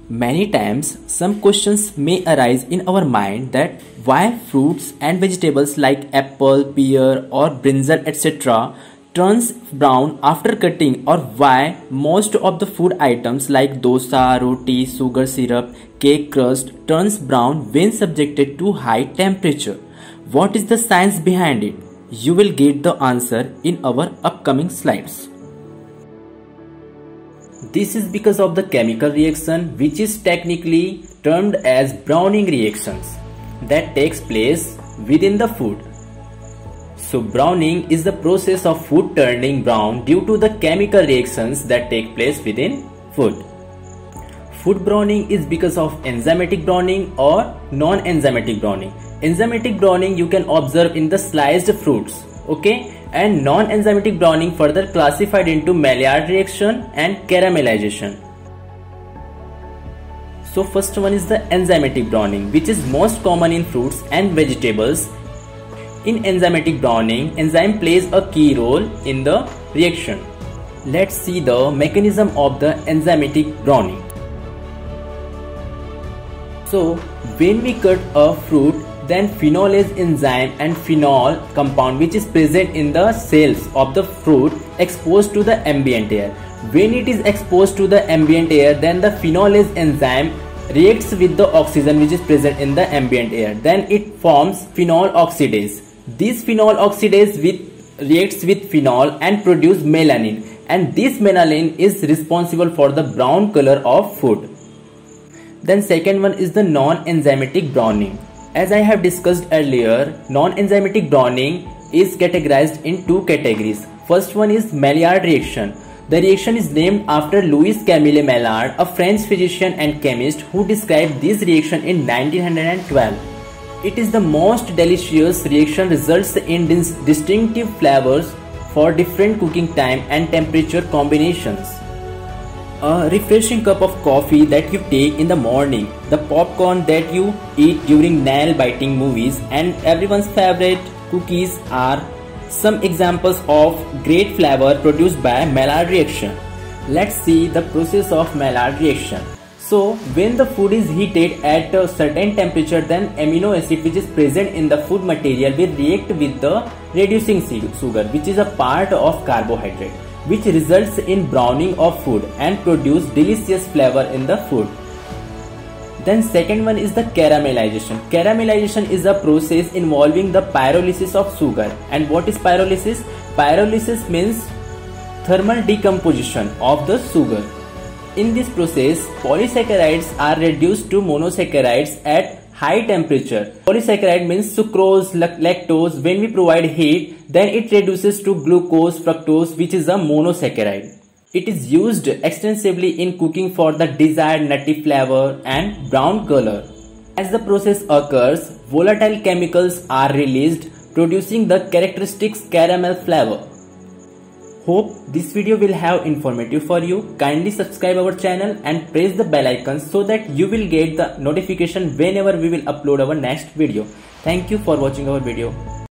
Many times, some questions may arise in our mind that why fruits and vegetables like apple, pear or brinjal etc. turns brown after cutting, or why most of the food items like dosa, roti, sugar syrup, cake crust turns brown when subjected to high temperature. What is the science behind it? You will get the answer in our upcoming slides. This is because of the chemical reaction which is technically termed as browning reactions that takes place within the food. So browning is the process of food turning brown due to the chemical reactions that take place within food. Food browning is because of enzymatic browning or non-enzymatic browning. Enzymatic browning you can observe in the sliced fruits, okay? And non-enzymatic browning further classified into Maillard reaction and caramelization. So first one is the enzymatic browning, which is most common in fruits and vegetables. In enzymatic browning, enzyme plays a key role in the reaction. Let's see the mechanism of the enzymatic browning. So when we cut a fruit, then phenolase enzyme and phenol compound which is present in the cells of the fruit exposed to the ambient air. When it is exposed to the ambient air, then the phenolase enzyme reacts with the oxygen which is present in the ambient air. Then it forms phenol oxidase. This phenol oxidase reacts with phenol and produce melanin, and this melanin is responsible for the brown color of food. Then second one is the non-enzymatic browning. As I have discussed earlier, non-enzymatic browning is categorized in two categories. First one is Maillard reaction. The reaction is named after Louis Camille Maillard, a French physician and chemist who described this reaction in 1912. It is the most delicious reaction, results in distinctive flavors for different cooking time and temperature combinations. A refreshing cup of coffee that you take in the morning, the popcorn that you eat during nail-biting movies, and everyone's favorite cookies are some examples of great flavor produced by Maillard reaction. Let's see the process of Maillard reaction. So when the food is heated at a certain temperature, then amino acid which is present in the food material will react with the reducing sugar, which is a part of carbohydrate, which results in browning of food and produce delicious flavor in the food. Then second one is the caramelization. Caramelization is a process involving the pyrolysis of sugar. And what is pyrolysis? Pyrolysis means thermal decomposition of the sugar. In this process, polysaccharides are reduced to monosaccharides at high temperature. Polysaccharide means sucrose, lactose. When we provide heat, then it reduces to glucose, fructose, which is a monosaccharide. It is used extensively in cooking for the desired nutty flavor and brown color. As the process occurs, volatile chemicals are released, producing the characteristic caramel flavor. Hope this video will have informative for you. Kindly subscribe our channel and press the bell icon so that you will get the notification whenever we will upload our next video. Thank you for watching our video.